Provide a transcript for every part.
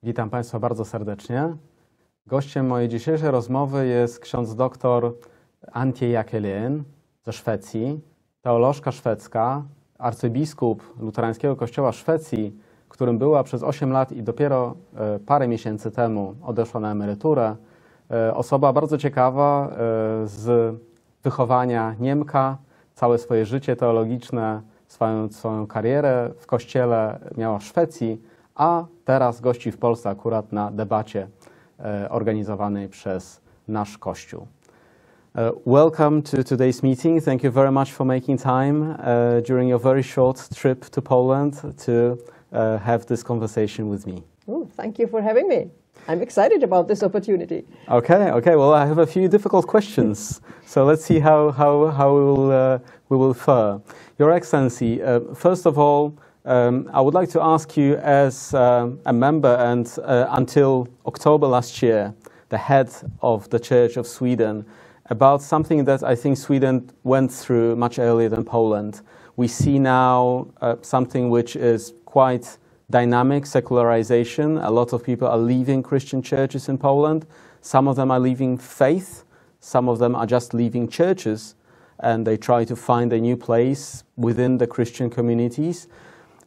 Witam Państwa bardzo serdecznie. Gościem mojej dzisiejszej rozmowy jest ksiądz dr Antje Jackelien ze Szwecji, teolożka szwedzka, arcybiskup luterańskiego kościoła Szwecji, którym była przez 8 lat i dopiero parę miesięcy temu odeszła na emeryturę. Osoba bardzo ciekawa z wychowania Niemka, całe swoje życie teologiczne, swoją karierę w kościele miała w Szwecji, a teraz gości w Polsce akurat na debacie organizowanej przez nasz Kościół. Welcome to today's meeting. Thank you very much for making time during your very short trip to Poland to have this conversation with me. Oh, thank you for having me. I'm excited about this opportunity. Okay. Well, I have a few difficult questions, so let's see how we will fare. Your Excellency, first of all, I would like to ask you, as a member and until October last year, the head of the Church of Sweden, about something that I think Sweden went through much earlier than Poland. We see now something which is quite dynamic, secularization. A lot of people are leaving Christian churches in Poland. Some of them are leaving faith. Some of them are just leaving churches, and they try to find a new place within the Christian communities.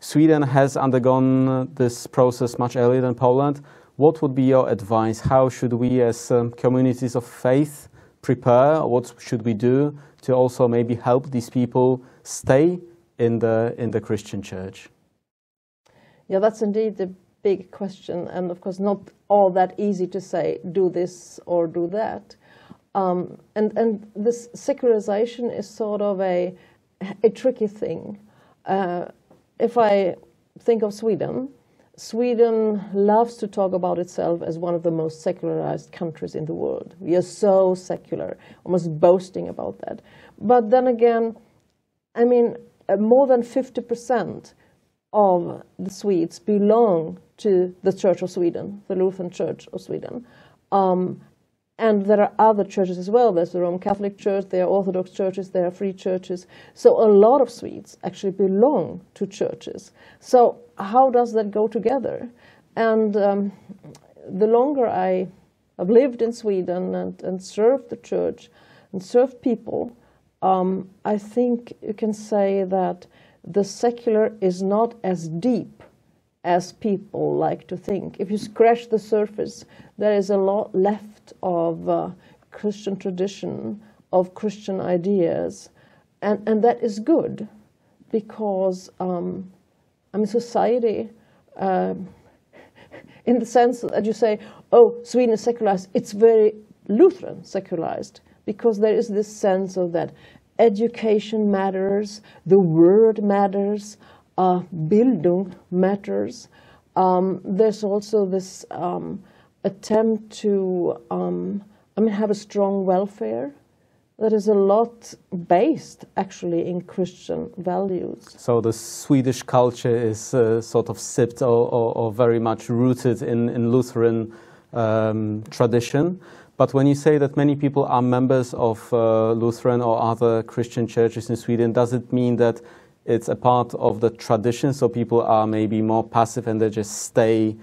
Sweden has undergone this process much earlier than Poland. What would be your advice? How should we as communities of faith prepare? What should we do to also maybe help these people stay in the Christian church? Yeah, that's indeed the big question, and of course not all that easy to say, do this or do that. And this secularization is sort of a tricky thing. If I think of Sweden, Sweden loves to talk about itself as one of the most secularized countries in the world. We are so secular, almost boasting about that. But then again, I mean, more than 50% of the Swedes belong to the Church of Sweden, the Lutheran Church of Sweden. And there are other churches as well. There's the Roman Catholic Church, there are Orthodox churches, there are free churches. So a lot of Swedes actually belong to churches. So how does that go together? And the longer I have lived in Sweden and served the church and served people, I think you can say that the secular is not as deep as people like to think. If you scratch the surface, there is a lot left of Christian tradition, of Christian ideas, and that is good, because society, in the sense that you say, oh, Sweden is secularized, it's very Lutheran secularized, because there is this sense of that education matters, the word matters, Bildung matters. There's also this attempt to have a strong welfare that is a lot based actually in Christian values. So the Swedish culture is sort of sipped or very much rooted in Lutheran tradition. But when you say that many people are members of Lutheran or other Christian churches in Sweden, does it mean that it's a part of the tradition, so people are maybe more passive and they just stay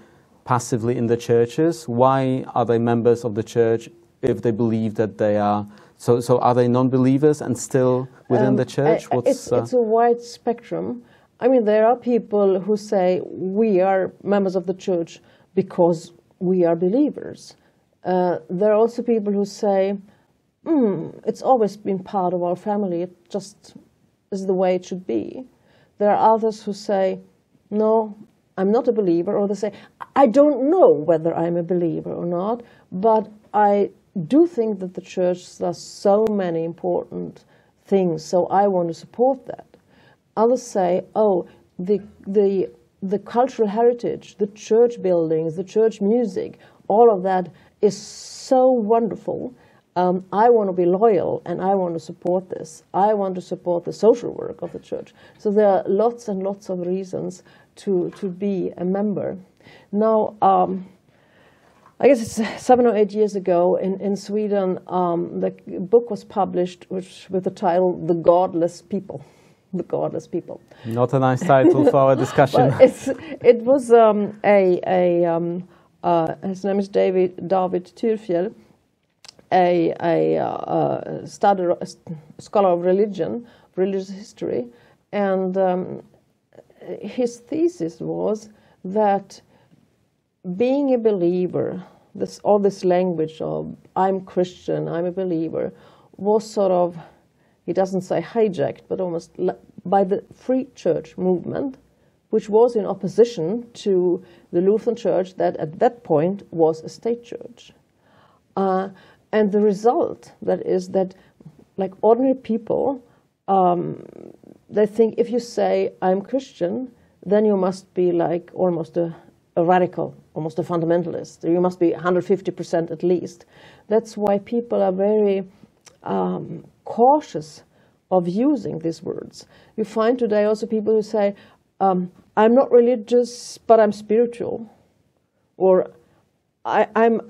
passively in the churches? Why are they members of the church if they believe that they are? So are they non-believers and still within the church? It's a wide spectrum. I mean, there are people who say we are members of the church because we are believers. There are also people who say, it's always been part of our family, it just is the way it should be. There are others who say, no, I'm not a believer, or they say, I don't know whether I'm a believer or not, but I do think that the church does so many important things, so I want to support that. Others say, oh, the cultural heritage, the church buildings, the church music, all of that is so wonderful. I want to be loyal and I want to support this. I want to support the social work of the church. So there are lots and lots of reasons to be a member. Now, I guess it's 7 or 8 years ago in Sweden, the book was published with the title "The Godless People." The Godless People. Not a nice title for our discussion. It was his name is David Thurfjell, a scholar of religious history, and his thesis was that being a believer, this language of I'm Christian, I'm a believer, was sort of, he doesn't say hijacked, but almost by the Free Church movement, which was in opposition to the Lutheran Church that at that point was a state church. And the result that is that, like ordinary people, they think if you say I'm Christian, then you must be like almost a radical, almost a fundamentalist. You must be 150% at least. That's why people are very cautious of using these words. You find today also people who say, I'm not religious, but I'm spiritual. Or I'm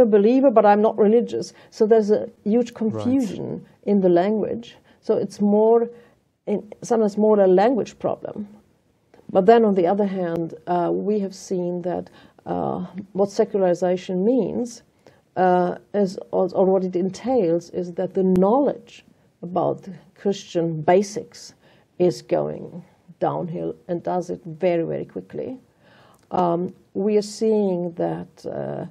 a believer, but I'm not religious. So there's a huge confusion in the language. So it's sometimes more a language problem. But then on the other hand, we have seen that what secularization means or what it entails is that the knowledge about Christian basics is going downhill and does it very, very quickly. We are seeing that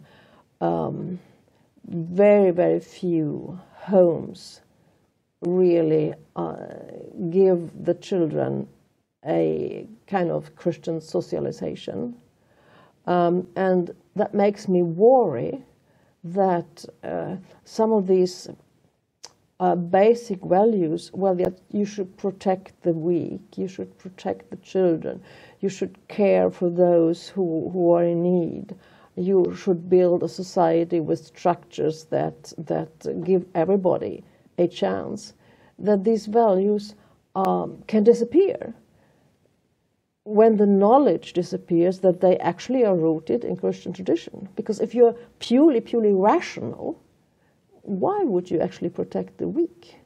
very, very few homes really give the children a kind of Christian socialization. And that makes me worry that some of these basic values, well, that you should protect the weak, you should protect the children, you should care for those who are in need, you should build a society with structures that give everybody a chance, that these values can disappear when the knowledge disappears that they actually are rooted in Christian tradition. Because if you're purely rational, why would you actually protect the weak?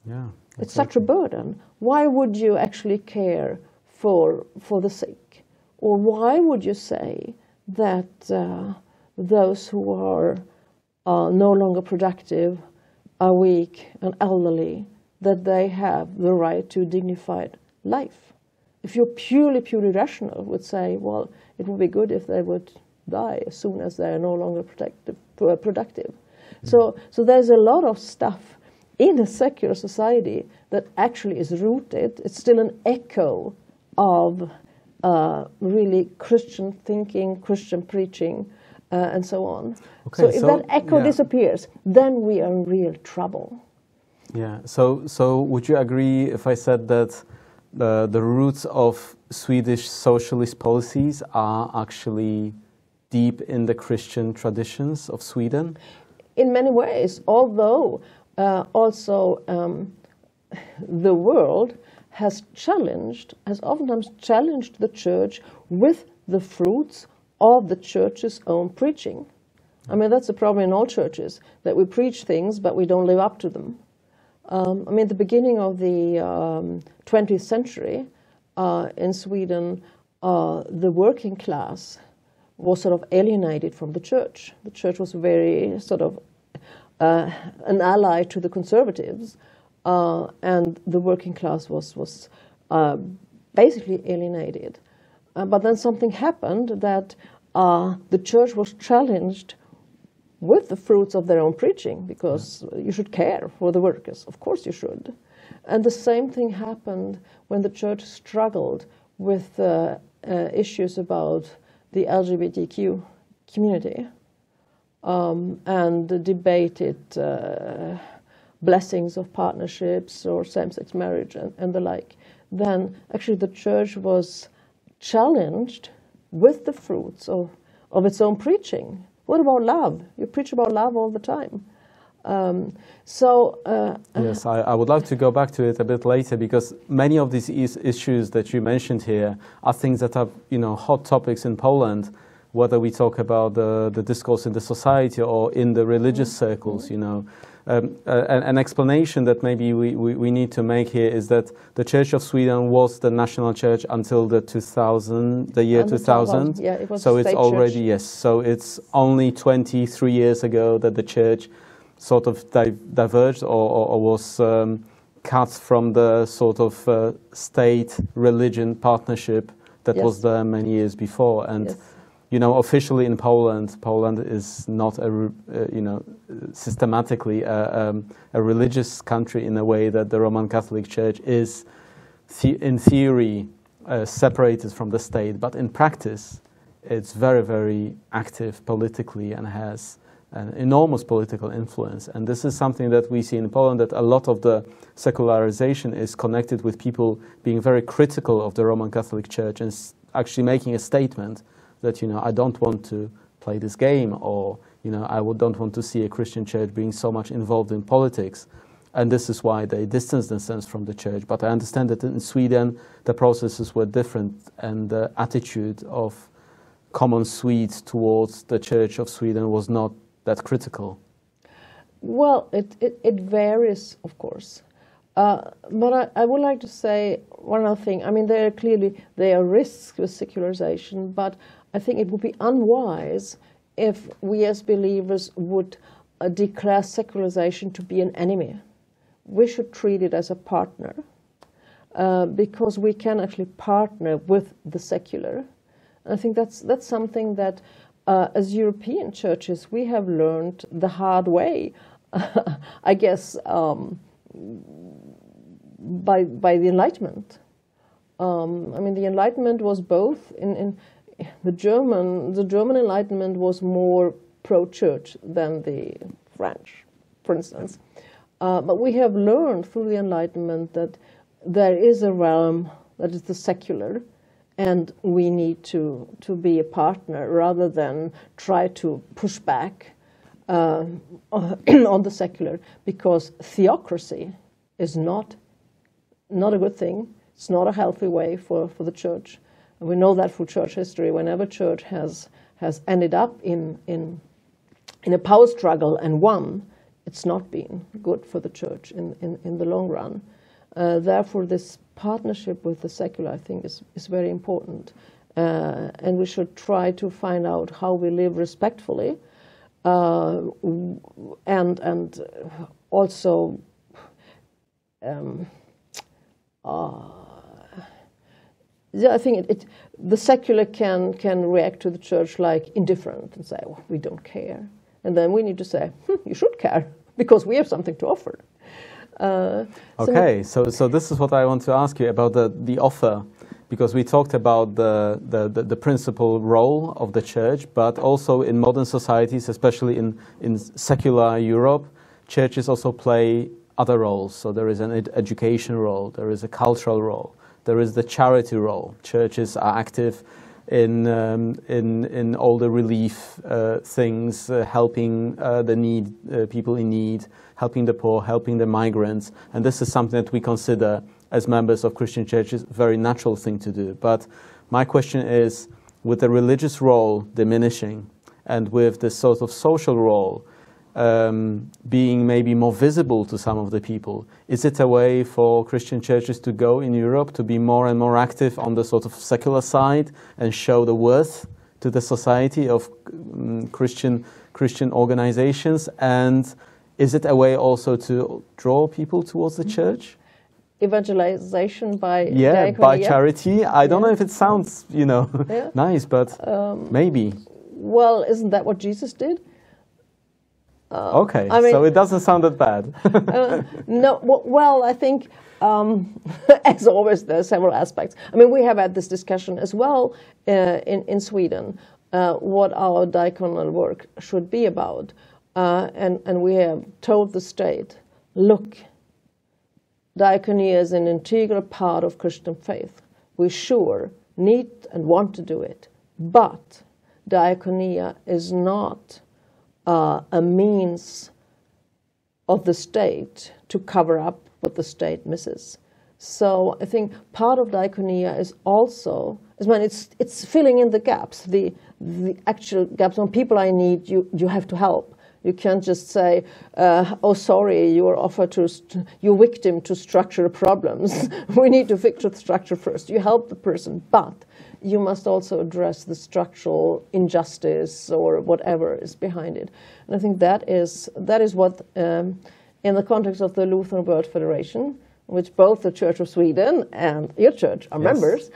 Yeah, exactly. It's such a burden. Why would you actually care for the sick? Or why would you say that those who are no longer productive, are weak and elderly, that they have the right to dignified life? If you're purely rational, would say, well, it would be good if they would die as soon as they are no longer productive. So there's a lot of stuff in a secular society that actually is rooted. It's still an echo of really Christian thinking, Christian preaching, and so on. Okay, so if that echo disappears, then we are in real trouble. Yeah. So would you agree if I said that the roots of Swedish socialist policies are actually deep in the Christian traditions of Sweden? In many ways, although also the world has oftentimes challenged the church with the fruits of the church's own preaching. I mean, that's a problem in all churches, that we preach things, but we don't live up to them. I mean, at the beginning of the 20th century in Sweden, the working class was sort of alienated from the church. The church was very sort of an ally to the conservatives, and the working class was basically alienated. But then something happened that the church was challenged with the fruits of their own preaching, because you should care for the workers. Of course you should. And the same thing happened when the church struggled with issues about the LGBTQ community and debated blessings of partnerships or same-sex marriage and the like, then actually the church was challenged with the fruits of its own preaching. What about love? You preach about love all the time. Yes, I would like to go back to it a bit later, because many of these issues that you mentioned here are things that are, hot topics in Poland, whether we talk about the discourse in the society or in the religious circles, An explanation that maybe we need to make here is that the Church of Sweden was the national church until the year 2000. Yeah, it was so a it's state already, church. yes, so it's only 23 years ago that the church sort of diverged or was cut from the sort of state-religion partnership that Yes. was there many years before. And Yes. Officially in Poland is not systematically a religious country in a way that the Roman Catholic Church is, in theory, separated from the state. But in practice, it's very, very active politically and has an enormous political influence. And this is something that we see in Poland, that a lot of the secularization is connected with people being very critical of the Roman Catholic Church and actually making a statement that, I don't want to play this game, or, I don't want to see a Christian church being so much involved in politics. And this is why they distance themselves from the church. But I understand that in Sweden, the processes were different, and the attitude of common Swedes towards the Church of Sweden was not that critical. Well, it varies, of course. But I would like to say one other thing. I mean, there are risks with secularization, but I think it would be unwise if we as believers would declare secularization to be an enemy. We should treat it as a partner, because we can actually partner with the secular. And I think that's something that as European churches we have learned the hard way, I guess, by the Enlightenment. I mean, the Enlightenment was both in the German Enlightenment was more pro-church than the French, for instance. But we have learned through the Enlightenment that there is a realm that is the secular, and we need to be a partner rather than try to push back on the secular, because theocracy is not a good thing. It's not a healthy way for the church. And we know that through church history. Whenever church has ended up in a power struggle and won, it's not been good for the church in the long run. Therefore, this partnership with the secular, I think, is very important. And we should try to find out how we live respectfully, and also yeah, I think the secular can react to the church like indifferent and say, well, we don't care. And then we need to say, you should care, because we have something to offer. Okay, so this is what I want to ask you about the offer, because we talked about the principal role of the church, but also in modern societies, especially in secular Europe, churches also play other roles. So there is an education role, there is a cultural role, there is the charity role. Churches are active in all the relief things, helping the people in need, helping the poor, helping the migrants. And this is something that we consider as members of Christian churches a very natural thing to do. But my question is, with the religious role diminishing and with this sort of social role being maybe more visible to some of the people, is it a way for Christian churches to go in Europe to be more and more active on the sort of secular side and show the worth to the society of Christian organizations? And is it a way also to draw people towards the church? Evangelization by by charity. I don't know if it sounds, nice, but maybe. Well, isn't that what Jesus did? Okay, I mean, so it doesn't sound that bad. No, well, I think, as always, there are several aspects. I mean, we have had this discussion as well in Sweden, what our diaconal work should be about. And we have told the state look, diaconia is an integral part of Christian faith. We sure need and want to do it, but diaconia is not a means of the state to cover up what the state misses. So I think part of diaconia is also, it's filling in the gaps, the actual gaps. When people I need, you have to help. You can't just say, oh, sorry, you are offered to, you're victim to structural problems. We need to fix the structure first. You help the person, but you must also address the structural injustice or whatever is behind it. And I think that is what, in the context of the Lutheran World Federation, which both the Church of Sweden and your church are members,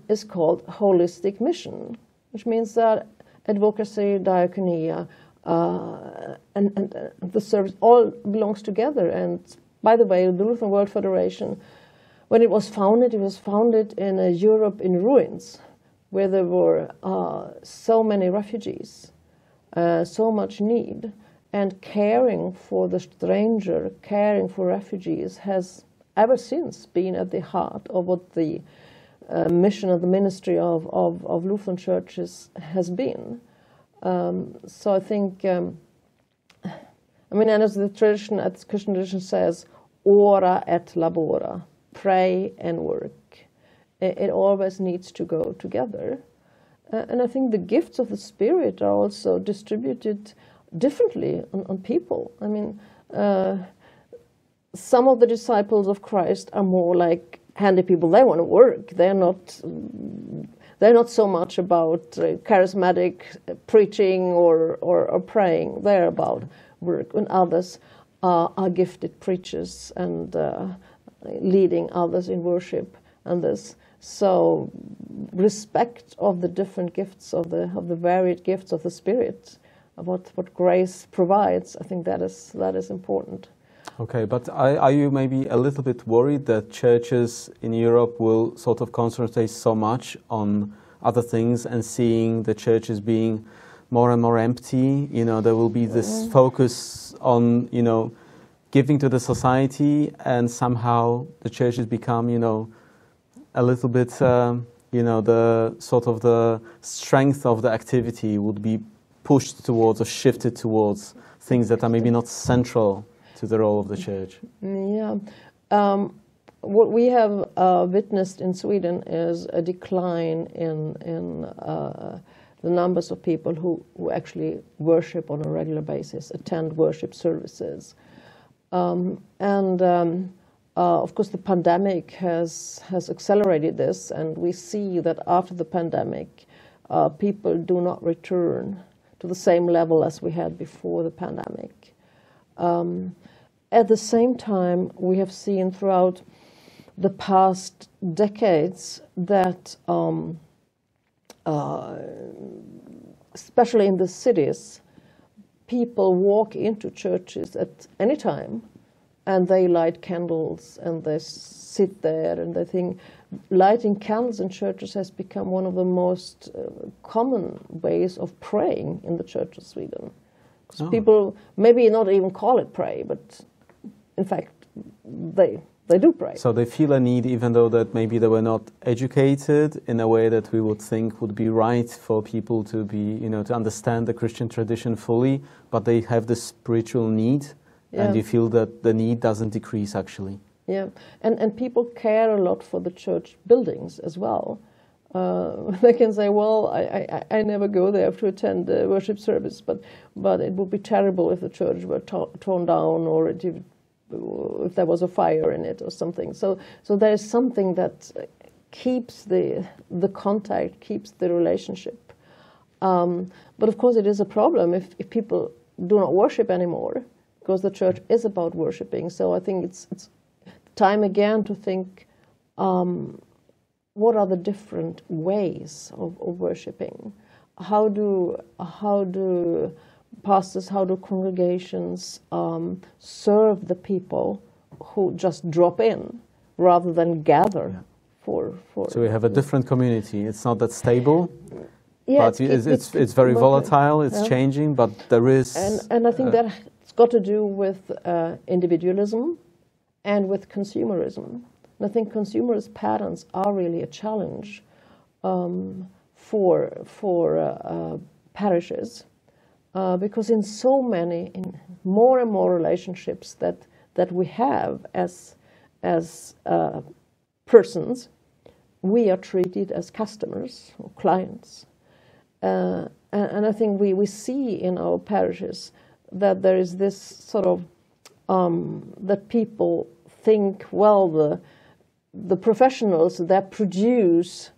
is called holistic mission, which means that advocacy, diaconia, and the service all belongs together. And by the way, the Lutheran World Federation, when it was founded in a Europe in ruins, where there were so many refugees, so much need, and caring for the stranger, caring for refugees has ever since been at the heart of what the mission of the ministry of Lutheran churches has been. So I think, and as the tradition, as Christian tradition says, ora et labora, pray and work. It always needs to go together. And I think the gifts of the Spirit are also distributed differently on people. I mean, some of the disciples of Christ are more like handy people. They want to work. They're not so much about charismatic preaching or praying. They're about work. And others are gifted preachers and leading others in worship and this. So respect of the different gifts, of the varied gifts of the Spirit, of what grace provides, I think that is important. Okay, but are you maybe a little bit worried that churches in Europe will sort of concentrate so much on other things and seeing the churches being more and more empty? You know, there will be this focus on, you know, giving to the society, and somehow the churches become, you know, a little bit, you know, the sort of the strength of the activity would be pushed towards or shifted towards things that are maybe not central to the role of the church. Yeah. What we have witnessed in Sweden is a decline in the numbers of people who actually worship on a regular basis, attend worship services. Of course, the pandemic has accelerated this, and we see that after the pandemic, people do not return to the same level as we had before the pandemic. At the same time, we have seen throughout the past decades that, especially in the cities, people walk into churches at any time, and they light candles, and they sit there, and they think lighting candles in churches has become one of the most common ways of praying in the Church of Sweden. Because people maybe not even call it pray, but in fact, they do pray. So they feel a need, even though that maybe they were not educated in a way that we would think would be right for people to be, you know, to understand the Christian tradition fully, but they have this spiritual need, and you feel that the need doesn't decrease actually. Yeah, and people care a lot for the church buildings as well. They can say, well, I never go there to attend the worship service, but it would be terrible if the church were torn down, or if there was a fire in it or something. So there is something that keeps the contact, keeps the relationship. But of course it is a problem if people do not worship anymore, because the church is about worshiping. So I think it's time again to think, what are the different ways of worshiping? How do pastors, how do congregations serve the people who just drop in rather than gather for? So we have a different community. It's not that stable. Yeah, but it's very volatile. It's changing, but there is. And I think that It's got to do with individualism and with consumerism. And I think consumerist patterns are really a challenge for parishes, because in so many, in more and more relationships that we have as persons, we are treated as customers or clients. And I think we see in our parishes that there is this sort of, that people think, well, the professionals that produce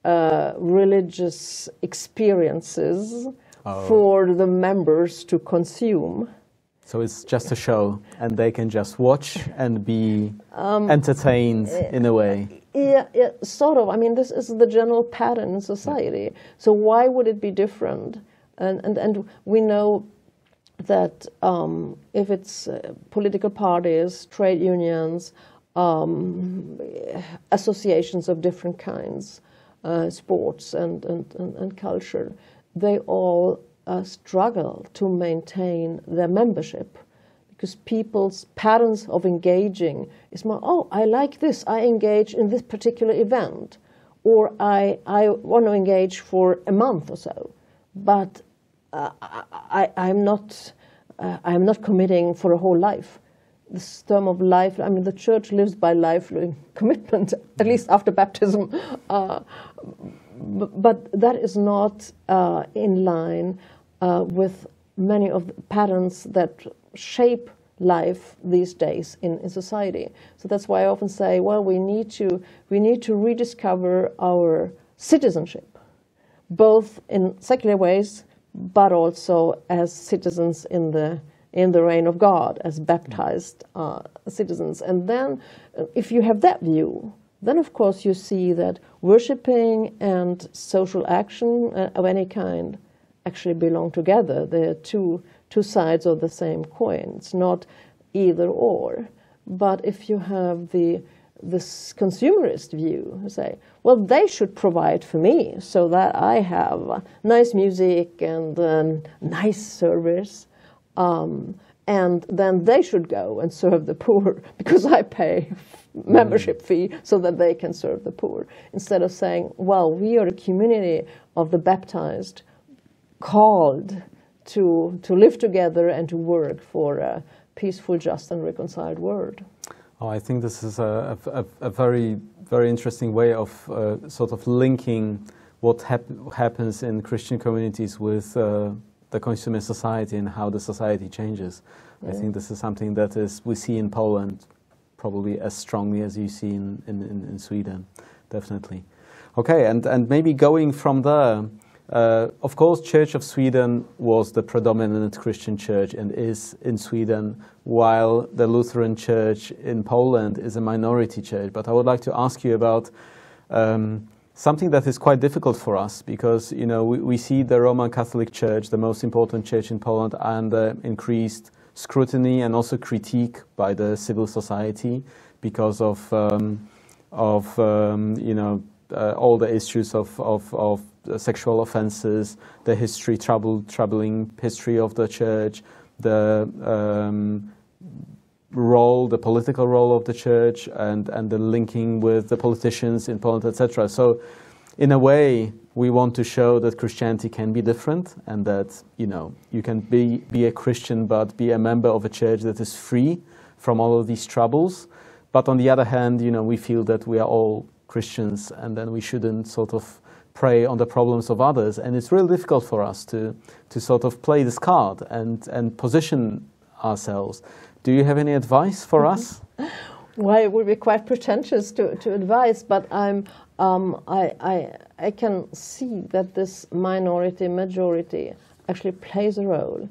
religious experiences for the members to consume. So it's just a show, and they can just watch and be entertained in a way. Yeah, sort of. I mean, this is the general pattern in society. So why would it be different? And we know that if it's political parties, trade unions, associations of different kinds, sports and culture, they all struggle to maintain their membership, because people's patterns of engaging is more, oh, I like this, I engage in this particular event, or I want to engage for a month or so, but I'm not committing for a whole life. This term of life, I mean, the church lives by lifelong commitment, at least after baptism, but that is not in line with many of the patterns that shape life these days in society. So that's why I often say, well, we need to rediscover our citizenship, both in secular ways, but also as citizens in the reign of God, as baptized citizens. And then, if you have that view, then of course you see that worshipping and social action of any kind actually belong together. They're two sides of the same coin. It's not either or. But if you have this consumerist view, you say, well, they should provide for me so that I have nice music and nice service, and then they should go and serve the poor because I pay membership fee so that they can serve the poor. Instead of saying, well, we are a community of the baptized, called to live together and to work for a peaceful, just, and reconciled world. Oh, I think this is a very, very interesting way of sort of linking what happens in Christian communities with the consumer society and how the society changes. Yeah. I think this is something that we see in Poland probably as strongly as you see in Sweden, definitely. Okay, and maybe going from there, of course, Church of Sweden was the predominant Christian church and is in Sweden, while the Lutheran Church in Poland is a minority church. But I would like to ask you about something that is quite difficult for us, because we see the Roman Catholic Church, the most important church in Poland, under increased scrutiny and also critique by the civil society because of all the issues of sexual offenses, the troubling history of the church, the political role of the church, and the linking with the politicians in Poland, etc. So, in a way, we want to show that Christianity can be different, and that you can be a Christian but be a member of a church that is free from all of these troubles. But on the other hand, we feel that we are all Christians, and then we shouldn't sort of prey on the problems of others. And it's really difficult for us to sort of play this card and position ourselves. Do you have any advice for us? Well, it would be quite pretentious to advise, but I can see that this minority-majority actually plays a role.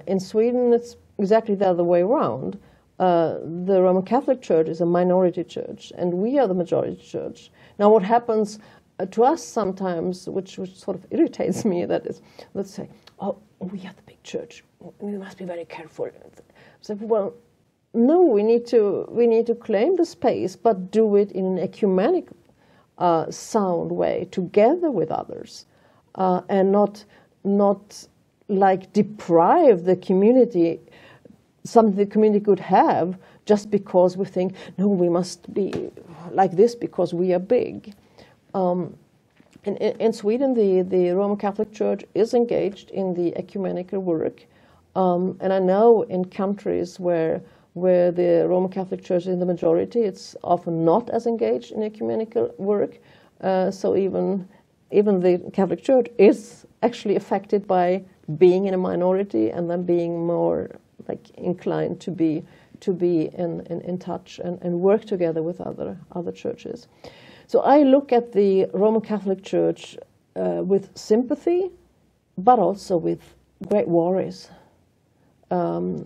In Sweden, it's exactly the other way around. The Roman Catholic Church is a minority church, and we are the majority church. Now, what happens to us sometimes, which sort of irritates me, that is, let's say, oh, we are the big church, we must be very careful. So, well, no, we need to claim the space, but do it in an ecumenic, sound way, together with others, and not like deprive the community something the community could have just because we think, no, we must be like this because we are big. In Sweden, the Roman Catholic Church is engaged in the ecumenical work. And I know in countries where the Roman Catholic Church is in the majority, it's often not as engaged in ecumenical work. So even the Catholic Church is actually affected by being in a minority and then being more like inclined to be in touch and work together with other churches. So I look at the Roman Catholic Church with sympathy, but also with great worries. And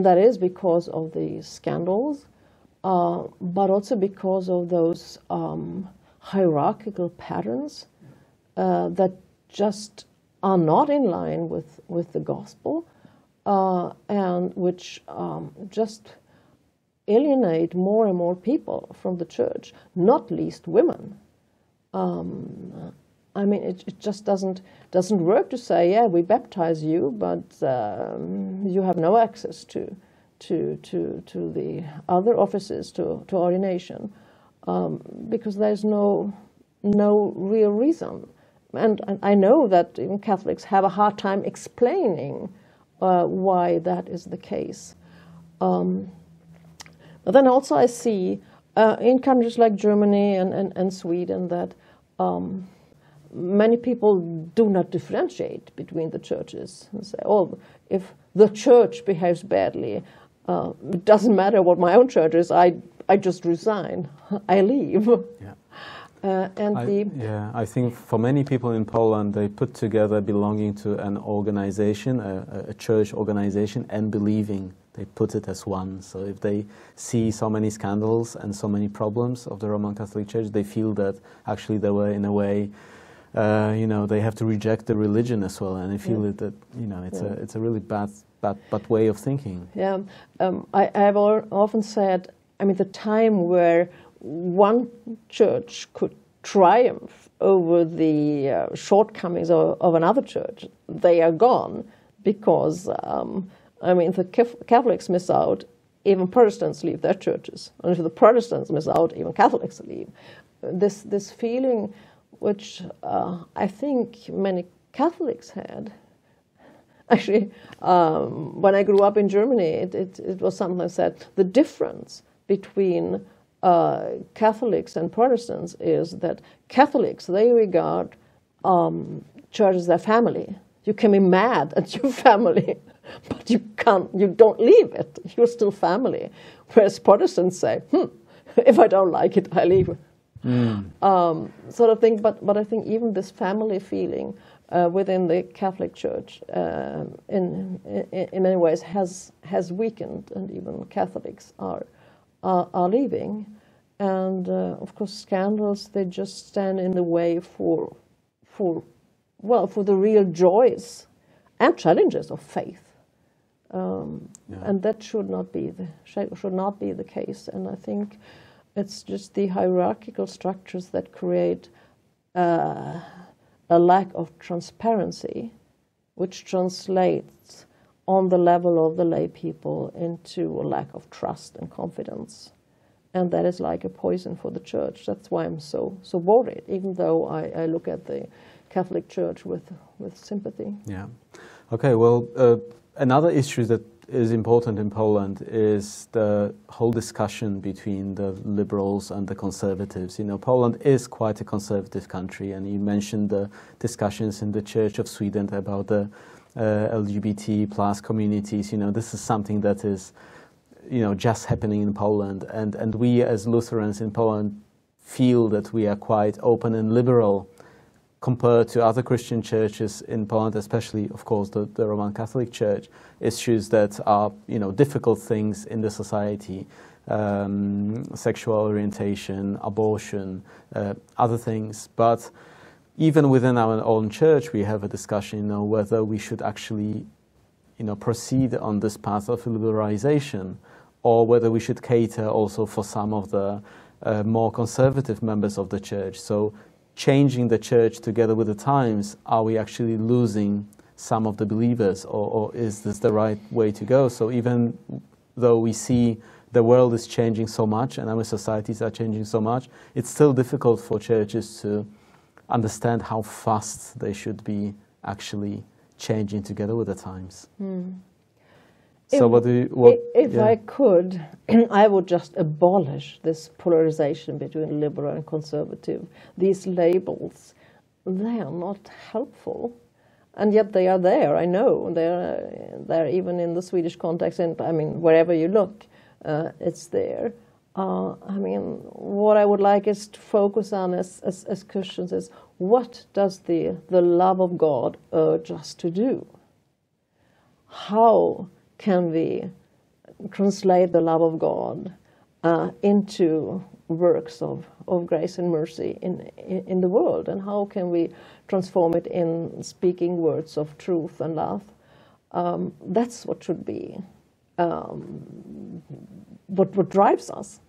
that is because of the scandals, but also because of those hierarchical patterns that just are not in line with the gospel, and which just alienate more and more people from the church, not least women. I mean, it just doesn't work to say, yeah, we baptize you, but you have no access to the other offices, to ordination, because there's no real reason. And I know that even Catholics have a hard time explaining why that is the case. But then also I see in countries like Germany and Sweden that many people do not differentiate between the churches and say, oh, if the church behaves badly, it doesn't matter what my own church is, I just resign, I leave. Yeah. I I think for many people in Poland, they put together belonging to an organization, a church organization, and believing. They put it as one. So if they see so many scandals and so many problems of the Roman Catholic Church, they feel that actually they were, in a way, they have to reject the religion as well, and they feel that it's a really bad way of thinking. Yeah, I have often said, I mean, the time where one church could triumph over the shortcomings of another church, they are gone, because I mean, if the Catholics miss out, even Protestants leave their churches, and if the Protestants miss out, even Catholics leave. This feeling, which I think many Catholics had. Actually, when I grew up in Germany, it was sometimes said the difference between Catholics and Protestants is that Catholics, they regard church as their family. You can be mad at your family, but you don't leave it. You're still family. Whereas Protestants say, if I don't like it, I leave. Sort of thing. But I think even this family feeling within the Catholic Church, in many ways, has weakened, and even Catholics are leaving. And of course, scandals, they just stand in the way for the real joys and challenges of faith. And that should not be the case. And I think it's just the hierarchical structures that create a lack of transparency, which translates on the level of the lay people into a lack of trust and confidence. And that is like a poison for the church. That's why I'm so worried, even though I look at the Catholic Church with sympathy. Yeah. Okay, well, another issue that is important in Poland is the whole discussion between the liberals and the conservatives. You know, Poland is quite a conservative country, and you mentioned the discussions in the Church of Sweden about the LGBT plus communities. You know, this is something that is, just happening in Poland, and we as Lutherans in Poland feel that we are quite open and liberal compared to other Christian churches in Poland, especially, of course, the Roman Catholic Church. Issues that are, difficult things in the society, sexual orientation, abortion, other things. But even within our own church, we have a discussion, whether we should actually, proceed on this path of liberalization, or whether we should cater also for some of the more conservative members of the church. So changing the church together with the times, are we actually losing some of the believers, or is this the right way to go? So even though we see the world is changing so much and our societies are changing so much, it's still difficult for churches to understand how fast they should be actually changing together with the times. So if I could, I would just abolish this polarization between liberal and conservative. These labels, they are not helpful, and yet they are there. I know they're even in the Swedish context, and I mean wherever you look, it's there. I mean, what I would like is to focus on as Christians is, what does the love of God urge us to do? How can we translate the love of God into works of grace and mercy in the world? And how can we transform it in speaking words of truth and love? That's what should be what drives us.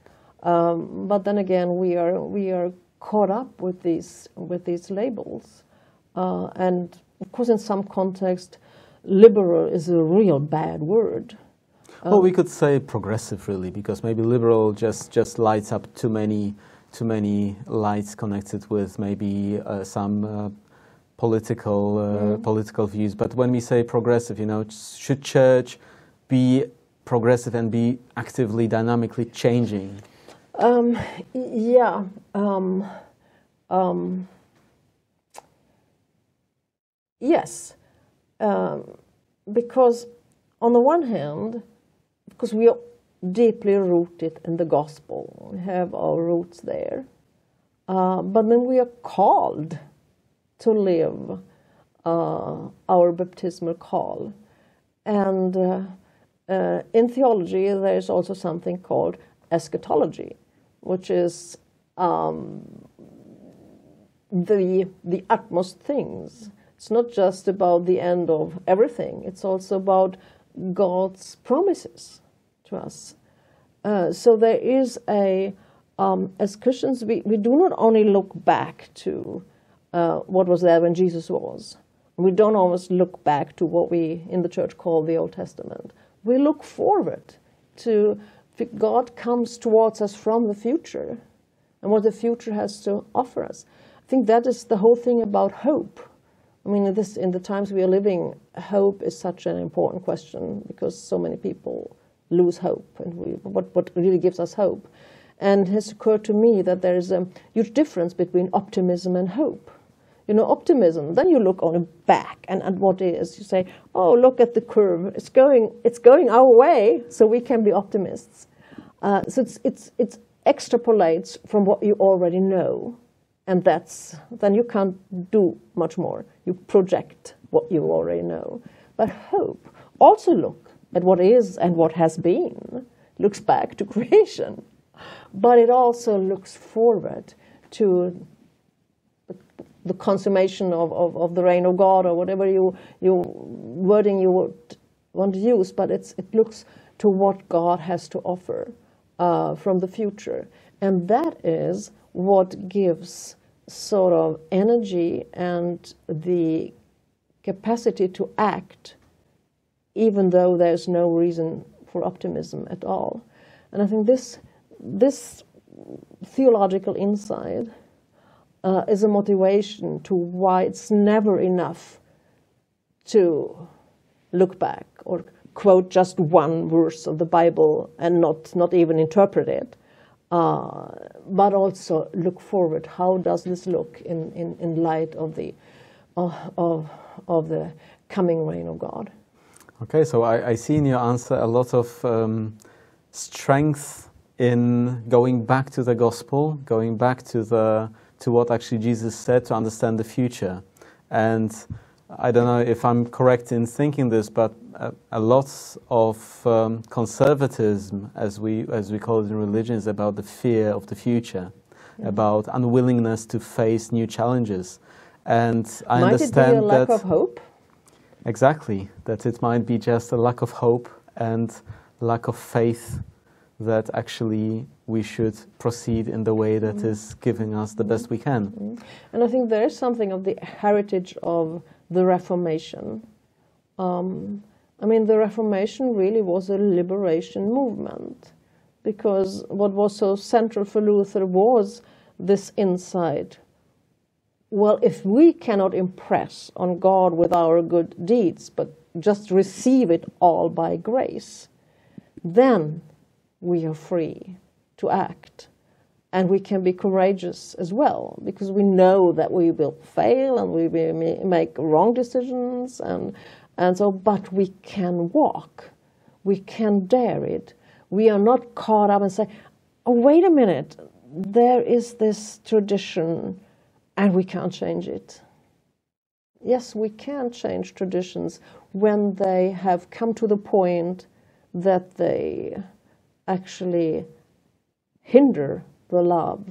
But then again, we are caught up with these labels, and of course, in some context, liberal is a real bad word. Well, we could say progressive, really, because maybe liberal just lights up too many lights connected with maybe some political views. But when we say progressive, should church be progressive and be actively, dynamically changing? Yes, because on the one hand, because we are deeply rooted in the gospel, we have our roots there, but then we are called to live our baptismal call. And in theology, there is also something called eschatology, which is the utmost things. It's not just about the end of everything. It's also about God's promises to us. So there is as Christians, we do not only look back to what was there when Jesus was. We don't always look back to what we in the church call the Old Testament. We look forward to God comes towards us from the future and what the future has to offer us. I think that is the whole thing about hope. I mean, in the times we are living, hope is such an important question because so many people lose hope. And what really gives us hope? And it has occurred to me that there is a huge difference between optimism and hope. Optimism, then you look on a back and what is, you say, oh, look at the curve. It's going our way, so we can be optimists. So it extrapolates from what you already know. And then you can't do much more. You project what you already know. But hope also look at what is and what has been, looks back to creation. But it also looks forward to the consummation of the reign of God, or whatever wording you would want to use. But it looks to what God has to offer from the future. And that is what gives sort of energy and the capacity to act, even though there's no reason for optimism at all. And I think this theological insight is a motivation to why it's never enough to look back or quote just one verse of the Bible and not even interpret it. But also look forward. How does this look in light of the coming reign of God? Okay, so I see in your answer a lot of strength in going back to the gospel, going back to what actually Jesus said to understand the future. And I don't know if I'm correct in thinking this, but a lot of conservatism, as we call it in religion, is about the fear of the future, about unwillingness to face new challenges. And I understand it be a lack of hope? Exactly, that it might be just a lack of hope and lack of faith that actually we should proceed in the way that is giving us the best we can. And I think there is something of the heritage of the Reformation I mean, the Reformation really was a liberation movement, because what was so central for Luther was this insight. Well, if we cannot impress on God with our good deeds, but just receive it all by grace, then we are free to act. And we can be courageous as well, because we know that we will fail and we will make wrong decisions, and so, but we can walk. We can dare it. We are not caught up and say, oh, wait a minute, there is this tradition and we can't change it. Yes, we can change traditions when they have come to the point that they actually hinder the love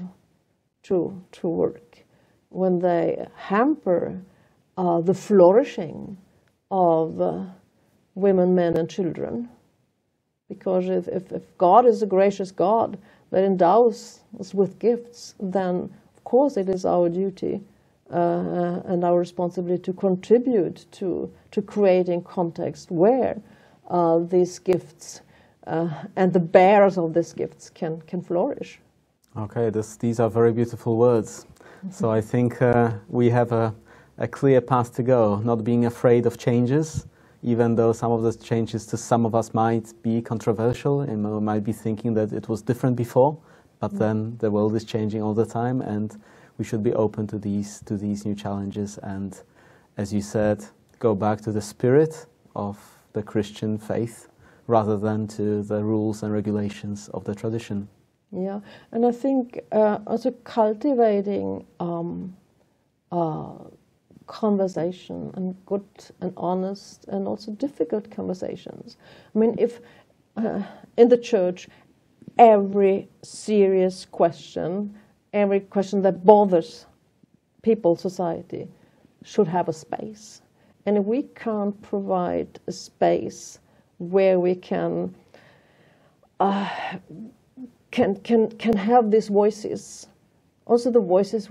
to work, when they hamper the flourishing of women, men, and children. Because if God is a gracious God that endows us with gifts, then of course it is our duty and our responsibility to contribute to creating context where these gifts and the bearers of these gifts can flourish. Okay, these are very beautiful words. So I think we have a clear path to go, not being afraid of changes, even though some of those changes to some of us might be controversial and we might be thinking that it was different before, but then the world is changing all the time and we should be open to these new challenges and, as you said, go back to the spirit of the Christian faith rather than to the rules and regulations of the tradition. Yeah, and I think also cultivating conversation and good and honest and also difficult conversations. I mean, if in the church, every serious question, every question that bothers people, society, should have a space. And if we can't provide a space where we can have these voices, also the voices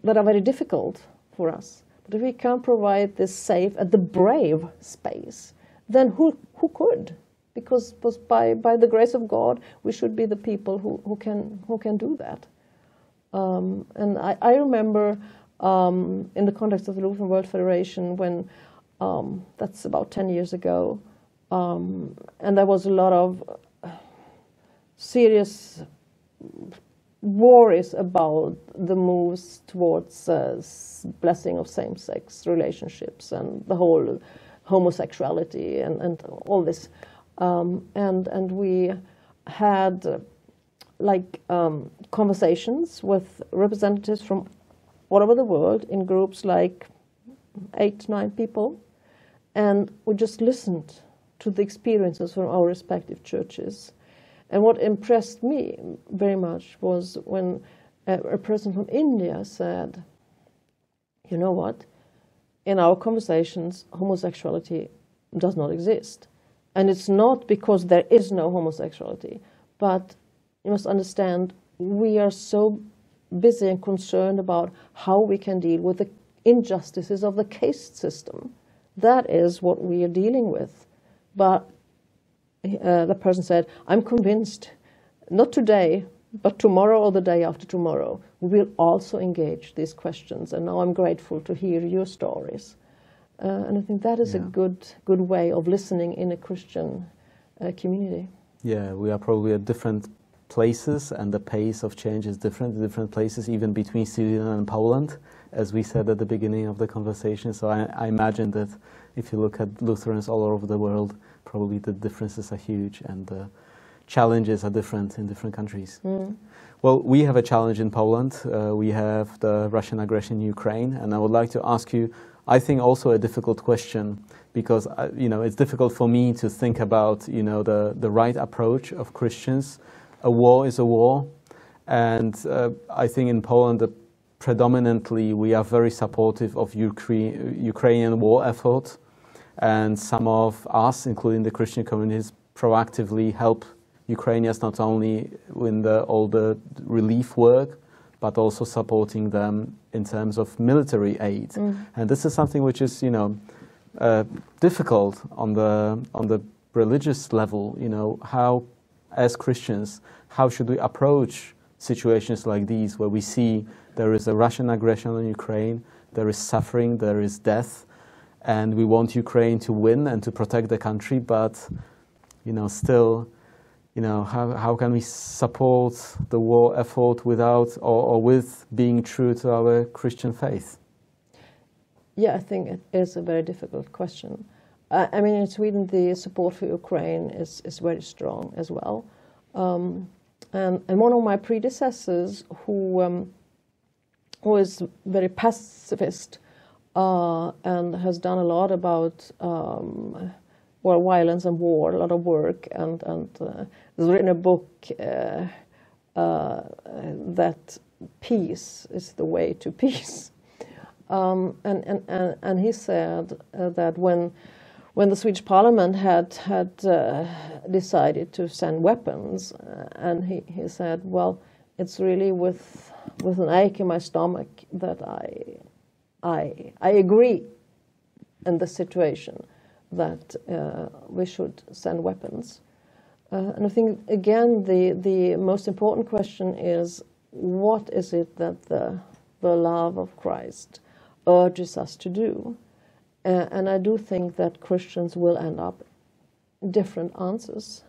that are very difficult for us. But if we can't provide this safe and the brave space, then who could? Because by the grace of God, we should be the people who can do that. And I remember in the context of the Lutheran World Federation when that's about 10 years ago, and there was a lot of serious worries about the moves towards blessing of same-sex relationships and the whole homosexuality and all this. And we had conversations with representatives from all over the world in groups like 8-9 people, and we just listened to the experiences from our respective churches. And what impressed me very much was when a person from India said, you know what, in our conversations, homosexuality does not exist. And it's not because there is no homosexuality, but you must understand, we are so busy and concerned about how we can deal with the injustices of the caste system. That is what we are dealing with. But the person said, I'm convinced, not today, but tomorrow or the day after tomorrow, we will also engage these questions. And now I'm grateful to hear your stories. And I think that is a good way of listening in a Christian community. Yeah, we are probably at different places, and the pace of change is different in different places, even between Sweden and Poland, as we said at the beginning of the conversation. So I imagine that if you look at Lutherans all over the world, probably the differences are huge and the challenges are different in different countries. Mm. Well, we have a challenge in Poland. We have the Russian aggression in Ukraine, and I would like to ask you, I think also a difficult question, because it's difficult for me to think about the right approach of Christians. A war is a war, and I think in Poland predominantly we are very supportive of Ukrainian war effort, and some of us, including the Christian communities, proactively help Ukrainians not only in all the relief work, but also supporting them in terms of military aid. Mm. And this is something which is, difficult on the religious level. You know, how, as Christians, how should we approach situations like these, where we see there is a Russian aggression on Ukraine, there is suffering, there is death, and we want Ukraine to win and to protect the country, but, you know, still, you know, how can we support the war effort without or with being true to our Christian faith? Yeah, I think it is a very difficult question. I mean, in Sweden, the support for Ukraine is very strong as well. And one of my predecessors, who is very pacifist and has done a lot about violence and war, a lot of work, and has written a book that peace is the way to peace. And he said that when the Swedish Parliament had decided to send weapons, and he said, well, it's really with an ache in my stomach that I agree in the situation that we should send weapons. And I think, again, the most important question is, what is it that the love of Christ urges us to do? And I do think that Christians will end up different answers.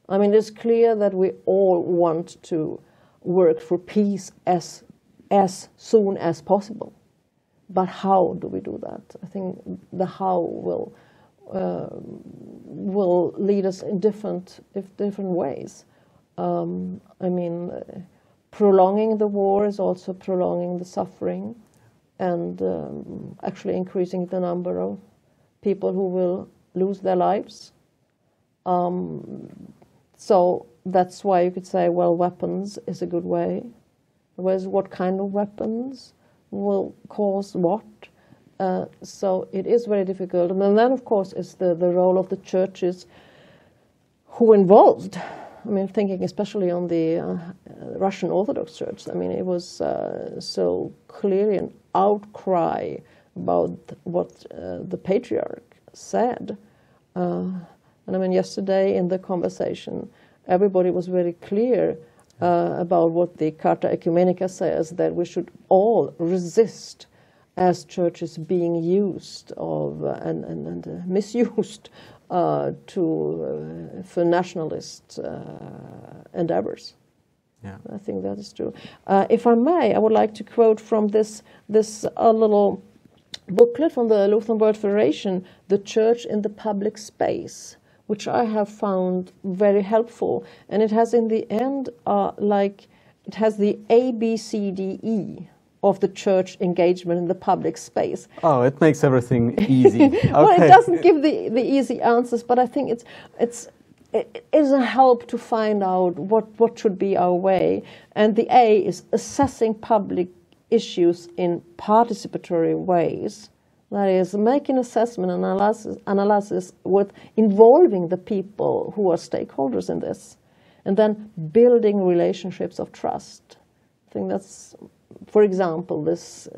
I mean, it's clear that we all want to work for peace as soon as possible. But how do we do that? I think the how will lead us in different ways. I mean, prolonging the war is also prolonging the suffering, and actually increasing the number of people who will lose their lives. So that's why you could say, well, weapons is a good way. Whereas what kind of weapons will cause what? So it is very difficult. And then, of course, is the role of the churches who involved. I mean, thinking especially on the Russian Orthodox Church. I mean, it was so clearly an outcry about what the Patriarch said. And I mean, yesterday in the conversation, everybody was very clear about what the Carta Ecumenica says, that we should all resist as churches being used of and misused for nationalist endeavors. Yeah. I think that is true. If I may, I would like to quote from this little booklet from the Lutheran World Federation, "The Church in the Public Space," which I have found very helpful. And it has in the end, it has the ABCDE of the church engagement in the public space. Oh, it makes everything easy. Okay. Well, it doesn't give the easy answers, but I think it is a help to find out what should be our way. And the A is assessing public issues in participatory ways. That is, making assessment analysis with involving the people who are stakeholders in this, and then building relationships of trust. I think that's, for example, this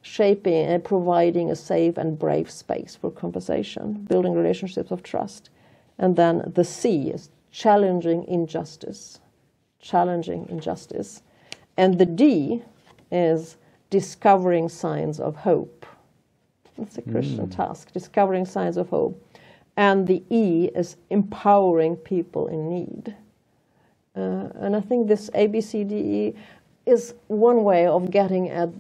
shaping and providing a safe and brave space for conversation, building relationships of trust. And then the C is challenging injustice. And the D is discovering signs of hope. It's a Christian task, discovering signs of hope. And the E is empowering people in need. And I think this ABCDE is one way of getting at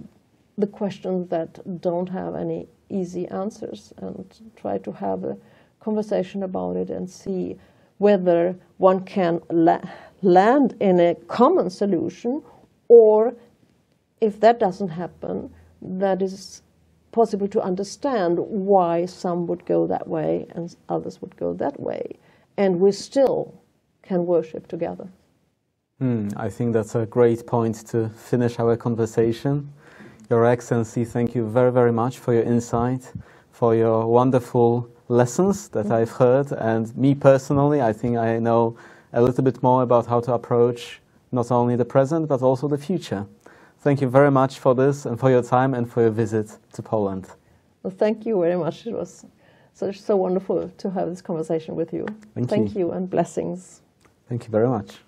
the questions that don't have any easy answers, and try to have a conversation about it and see whether one can land in a common solution, or if that doesn't happen, that is possible to understand why some would go that way and others would go that way, and we still can worship together. I think that's a great point to finish our conversation. Your Excellency, thank you very, very much for your insight, for your wonderful lessons that I've heard. And me personally, I think I know a little bit more about how to approach not only the present, but also the future. Thank you very much for this and for your time and for your visit to Poland. Well, thank you very much. It was so wonderful to have this conversation with you. Thank you. You and blessings. Thank you very much.